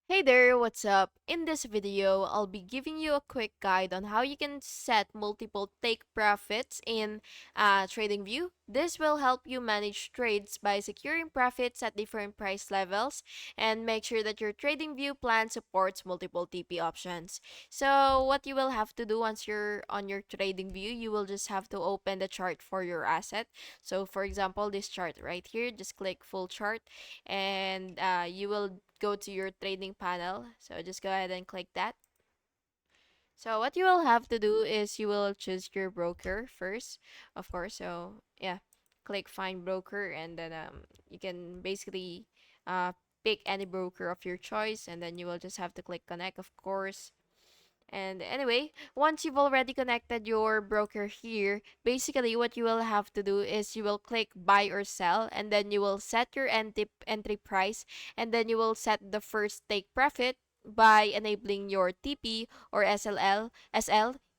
Hey there, what's up? In this video, I'll be giving you a quick guide on how you can set multiple take profits in TradingView. This will help you manage trades by securing profits at different price levels and make sure that your TradingView plan supports multiple TP options. So, what you will have to do once you're on your TradingView, you will just have to open the chart for your asset. So, for example, this chart right here, just click full chart and you will go to your trading panel. So just go ahead and click that. So what you will have to do is you will choose your broker first, of course. So yeah, click find broker and then you can basically uh pick any broker of your choice and then you will just have to click connect, of course. And anyway, once you've already connected your broker here, basically what you will have to do is you will click buy or sell and then you will set your entry price and then you will set the first take profit by enabling your TP or SL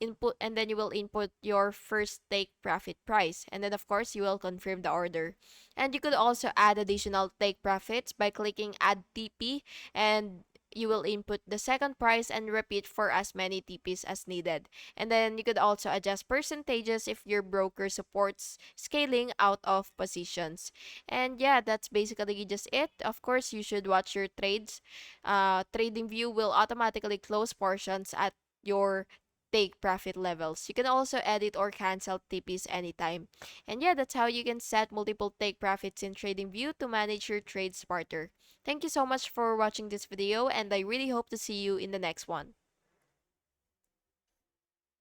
input, and then you will input your first take profit price, and then of course you will confirm the order. And you could also add additional take profits by clicking add TP, and you will input the second price and repeat for as many TPs as needed. And then you could also adjust percentages if your broker supports scaling out of positions. And yeah, that's basically just it. Of course, you should watch your trades. TradingView will automatically close portions at your take profit levels. You can also edit or cancel TPs anytime. And yeah, that's how you can set multiple take profits in TradingView to manage your trades smarter. Thank you so much for watching this video, and I really hope to see you in the next one.